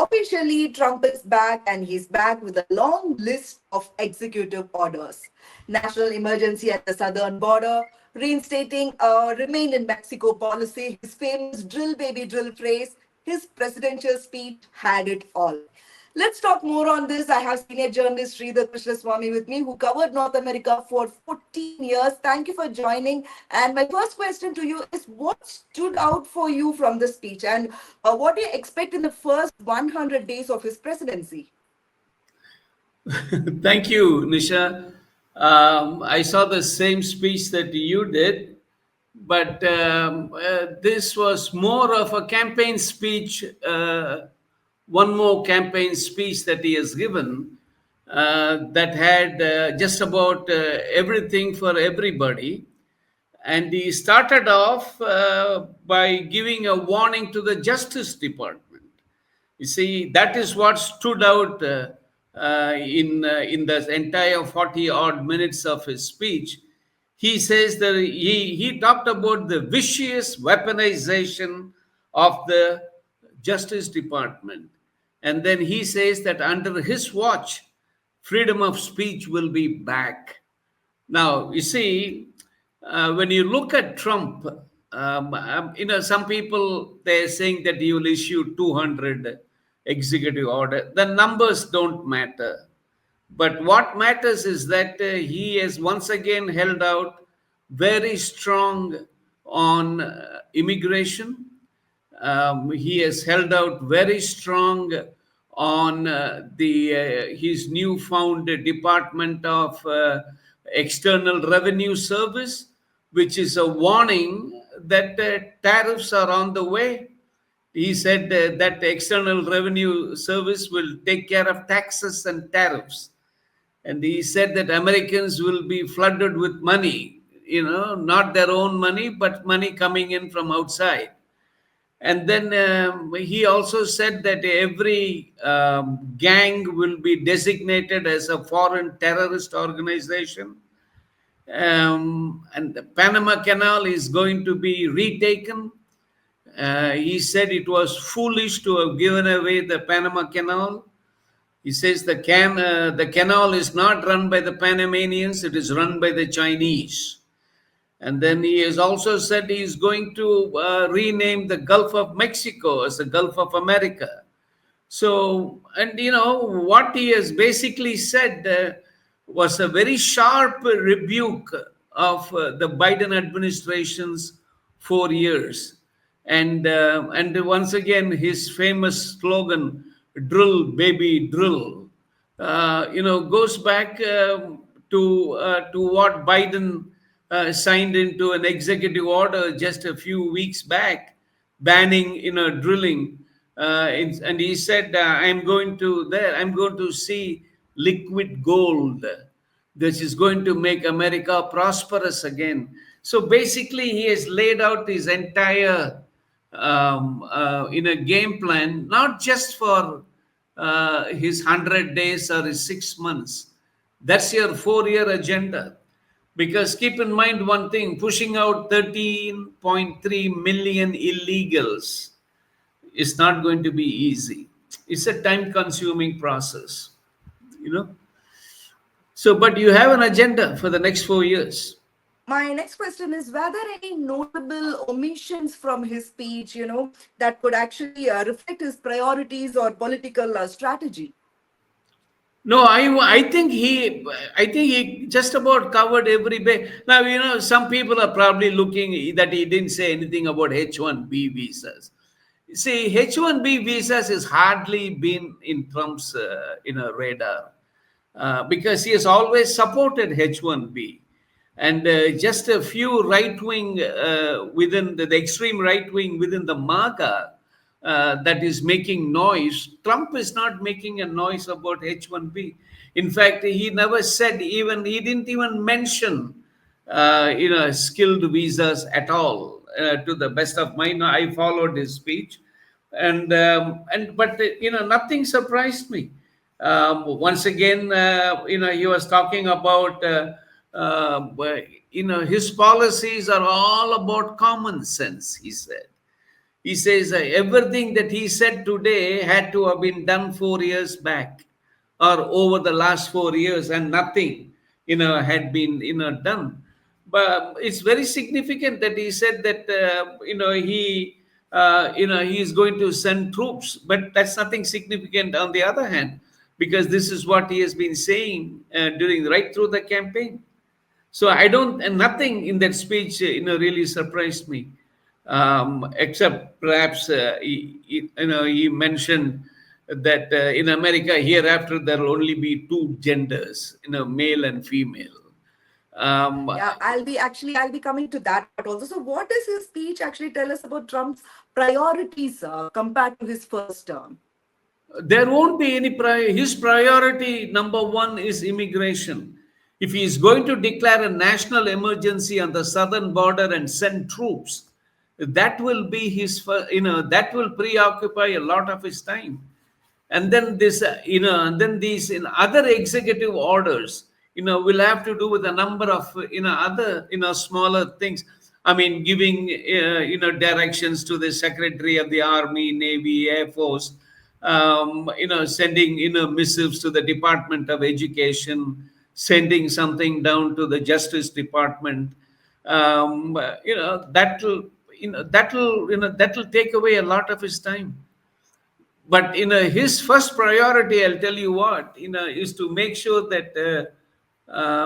Officially, Trump is back and he's back with a long list of executive orders. National emergency at the southern border, reinstating a remain in Mexico policy, his famous drill baby drill phrase, his presidential speech had it all. Let's talk more on this. I have senior journalist Sridhar Krishnaswamy with me, who covered North America for 14 years. Thank you for joining. And my first question to you is, what stood out for you from the speech, and what do you expect in the first 100 days of his presidency? Thank you, Nisha. I saw the same speech that you did, but this was more of a campaign speech, one more campaign speech that he has given that had just about everything for everybody. And he started off by giving a warning to the Justice Department. You see, that is what stood out in the entire 40 odd minutes of his speech. He says that he talked about the vicious weaponization of the Justice Department. And then he says that under his watch, freedom of speech will be back. Now, you see, when you look at Trump, some people they're saying that he will issue 200 executive order. The numbers don't matter, but what matters is that he has once again held out very strong on immigration. He has held out very strong on the his newfound Department of External Revenue Service, which is a warning that tariffs are on the way. He said that the External Revenue Service will take care of taxes and tariffs. And he said that Americans will be flooded with money, not their own money, but money coming in from outside. And then he also said that every gang will be designated as a foreign terrorist organization. And the Panama Canal is going to be retaken. He said it was foolish to have given away the Panama Canal. He says the canal is not run by the Panamanians, it is run by the Chinese. And then he has also said he is going to rename the Gulf of Mexico as the Gulf of America. So, and what he has basically said was a very sharp rebuke of the Biden administration's 4 years. And once again, his famous slogan, drill, baby, drill, goes back to what Biden signed into an executive order just a few weeks back, banning drilling, and he said, I'm going to see liquid gold. This is going to make America prosperous again. So basically, he has laid out his entire in a game plan, not just for his 100 days or his 6 months. That's your 4-year agenda. Because keep in mind one thing, pushing out 13.3 million illegals is not going to be easy. It's a time-consuming process, So, but you have an agenda for the next 4 years. My next question is, were there any notable omissions from his speech, that could actually reflect his priorities or political strategy? No, I think he just about covered every bit. Now, some people are probably looking that he didn't say anything about H-1B visas. See, H-1B visas has hardly been in Trump's radar because he has always supported H-1B. And just a few right-wing within the extreme right-wing within the MAGA that is making noise. Trump is not making a noise about H-1B. In fact, he never said he didn't even mention, skilled visas at all. To the best of my knowledge, I followed his speech, but nothing surprised me. Once again, he was talking about, his policies are all about common sense, he said. He says everything that he said today had to have been done 4 years back or over the last 4 years, and nothing, had been, done. But it's very significant that he said that, he is going to send troops, but that's nothing significant on the other hand, because this is what he has been saying during right through the campaign. So I don't, and nothing in that speech, really surprised me, except perhaps he mentioned that in America hereafter there will only be two genders, male and female. Um, Yeah, I'll be coming to that part also. So, what does his speech actually tell us about Trump's priorities compared to his first term? there won't be any his priority number one is immigration. If he is going to declare a national emergency on the southern border and send troops, that will be that will preoccupy a lot of his time. And then and then these in other executive orders, will have to do with a number of other smaller things. I mean, giving directions to the secretary of the army, navy, air force, sending missives to the department of education, sending something down to the justice department. That'll take away a lot of his time. But his first priority, I'll tell you what, is to make sure that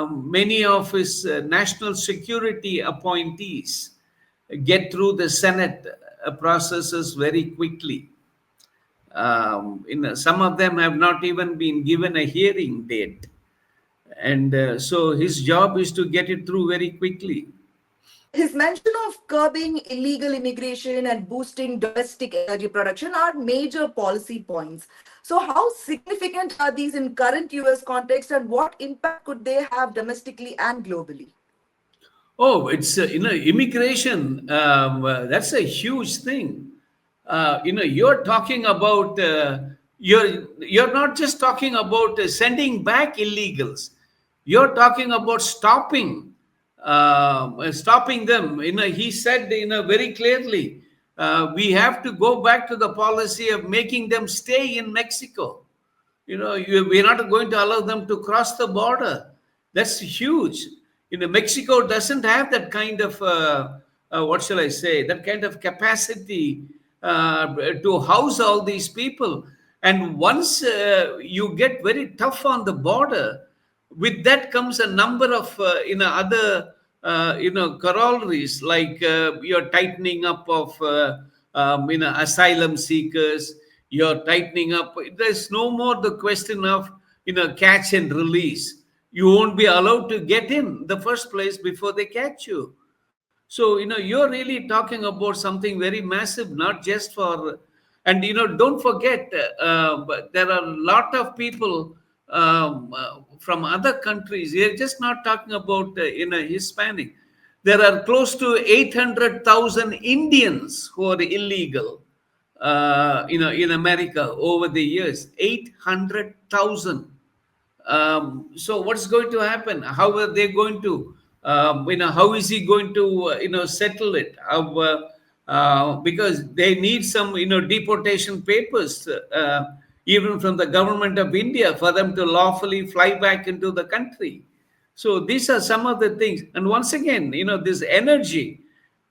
many of his national security appointees get through the Senate processes very quickly. Some of them have not even been given a hearing date, and so his job is to get it through very quickly. His mention of curbing illegal immigration and boosting domestic energy production are major policy points. So, how significant are these in current US context, and what impact could they have domestically and globally? Oh, it's immigration. That's a huge thing. You're talking about you're not just talking about sending back illegals. You're talking about stopping them. He said very clearly, we have to go back to the policy of making them stay in Mexico. We're not going to allow them to cross the border. That's huge. Mexico doesn't have that kind of what shall I say, that kind of capacity to house all these people. And once you get very tough on the border, with that comes a number of other corollaries, like you're tightening up of asylum seekers. You're tightening up. There's no more the question of catch and release. You won't be allowed to get in the first place before they catch you. So you're really talking about something very massive, not just for. And don't forget, but there are a lot of people from other countries. We're just not talking about Hispanic. There are close to 800,000 Indians who are illegal, in America over the years. 800,000. So what's going to happen? How are they going to, how is he going to, settle it? Because they need some, deportation papers, even from the government of India, for them to lawfully fly back into the country. So these are some of the things. And once again, this energy,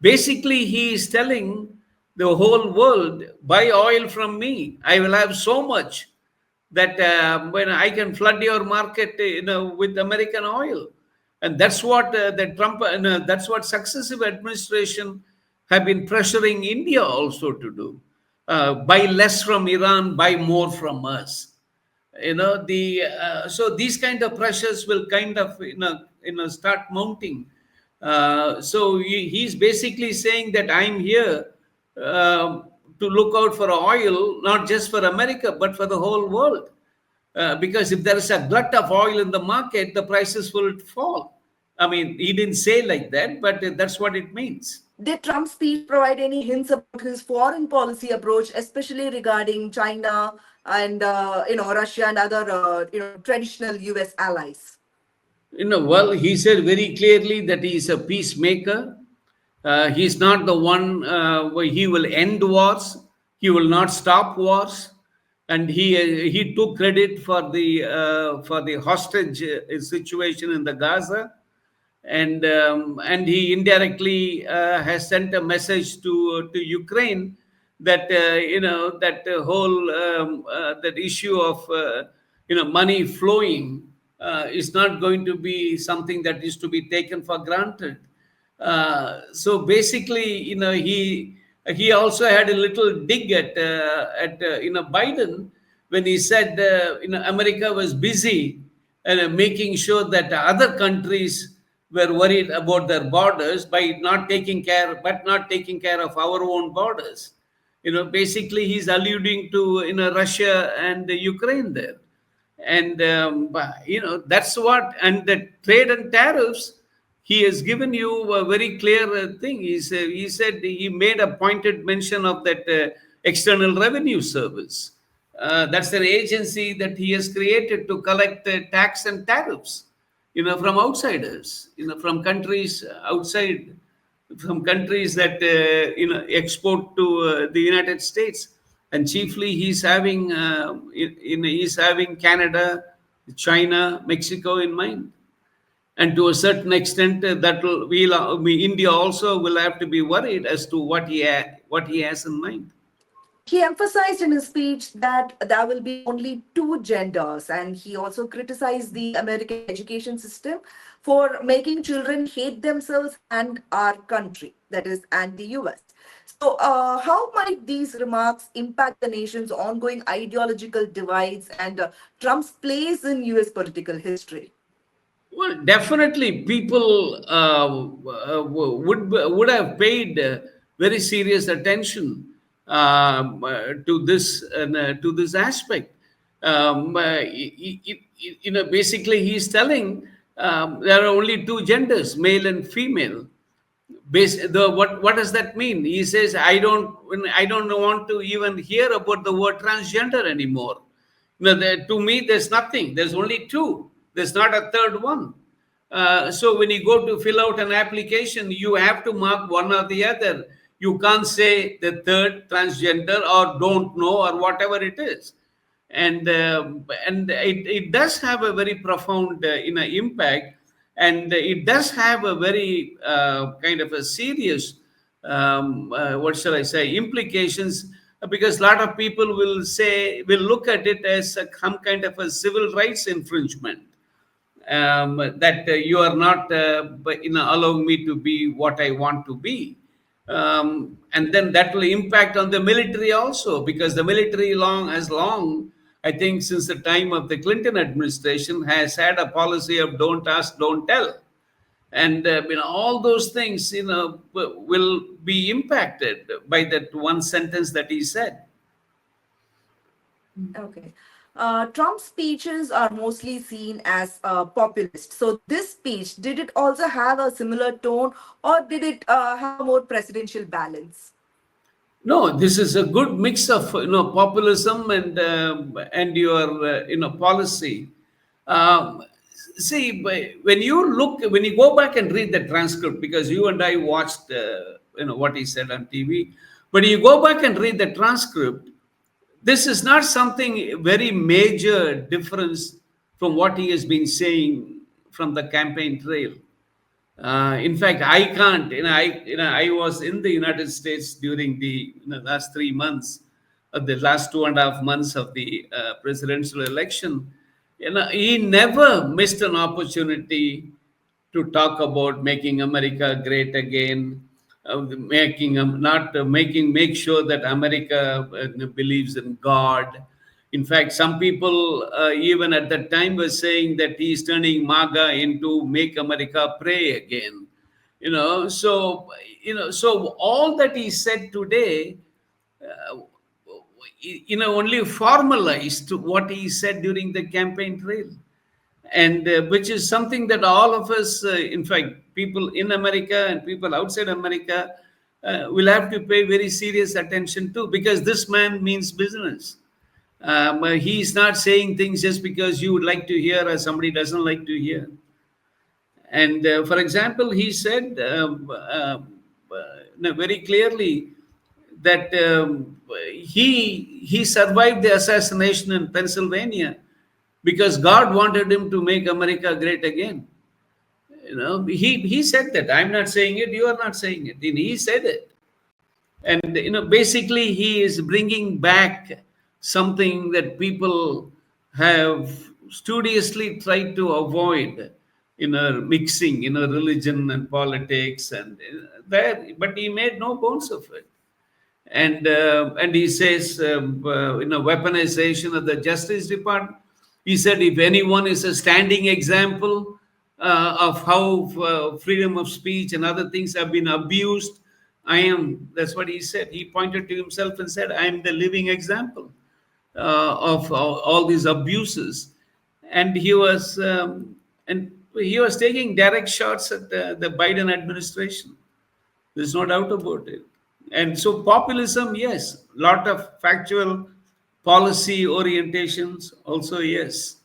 basically he is telling the whole world, buy oil from me. I will have so much that when I can flood your market, with American oil. And that's what the Trump, that's what successive administration have been pressuring India also to do. Buy less from Iran, buy more from us. The So these kind of pressures will kind of start mounting. So he's basically saying that I'm here to look out for oil, not just for America, but for the whole world. Because if there is a glut of oil in the market, the prices will fall. I mean, he didn't say like that, but that's what it means. Did Trump's speech provide any hints about his foreign policy approach, especially regarding China and Russia and other traditional U.S. allies? Well, he said very clearly that he is a peacemaker, He's not the one where he will end wars. He will not stop wars, and he took credit for the hostage situation in the Gaza, and he indirectly has sent a message to Ukraine that that whole that issue of money flowing is not going to be something that is to be taken for granted. So basically, he also had a little dig at Biden when he said America was busy making sure that other countries were worried about their borders by not taking care of our own borders. Basically, he's alluding to Russia and Ukraine there, and that's what. And the trade and tariffs, he has given you a very clear thing. He said he made a pointed mention of that external revenue service. That's an agency that he has created to collect tax and tariffs from outsiders, from countries outside, from countries that export to the United States. And chiefly he's having he's having Canada, China, Mexico in mind. And to a certain extent, that India also will have to be worried as to what he has in mind. He emphasized in his speech that there will be only two genders, and he also criticized the American education system for making children hate themselves and our country, that is, and the US. So, how might these remarks impact the nation's ongoing ideological divides and Trump's place in US political history? Well, definitely, people would have paid very serious attention to this aspect. Basically, he's telling there are only two genders, male and female. What does that mean? He says, I don't want to even hear about the word transgender anymore. To me, there's nothing. There's only two. There's not a third one. So when you go to fill out an application, you have to mark one or the other. You can't say the third, transgender, or don't know, or whatever it is. And it does have a very profound impact, and it does have a very kind of a serious what shall I say, implications, because a lot of people will look at it as some kind of a civil rights infringement, that you are not allowing me to be what I want to be. And then that will impact on the military also, because the military long, I think, since the time of the Clinton administration, has had a policy of don't ask, don't tell. And all those things will be impacted by that one sentence that he said. Okay. Trump's speeches are mostly seen as populist. So, this speech, did it also have a similar tone, or did it have a more presidential balance? No, this is a good mix of populism and your policy. Um, See, when you go back and read the transcript, because you and I watched what he said on TV, but you go back and read the transcript, this is not something very major difference from what he has been saying from the campaign trail. In fact, I can't. I was in the United States during the last 3 months, of the last 2.5 months of the presidential election. He never missed an opportunity to talk about making America great again, not making make sure that America believes in God. In fact, some people even at that time were saying that he's turning MAGA into Make America Pray Again. So all that he said today, uh, only formalized what he said during the campaign trail, and which is something that all of us, in fact, people in America and people outside America, will have to pay very serious attention to, because this man means business. He's not saying things just because you would like to hear or somebody doesn't like to hear. And for example, he said very clearly that he survived the assassination in Pennsylvania because God wanted him to make America great again. He said that. I'm not saying it. You are not saying it. He said it. And basically he is bringing back something that people have studiously tried to avoid in a mixing religion and politics and there, but he made no bones of it. And he says weaponization of the Justice Department. He said if anyone is a standing example of how freedom of speech and other things have been abused, I am. That's what he said. He pointed to himself and said, I am the living example of all these abuses. And he was taking direct shots at the Biden administration. There's no doubt about it. And so populism, yes. Lot of factual policy orientations, also yes.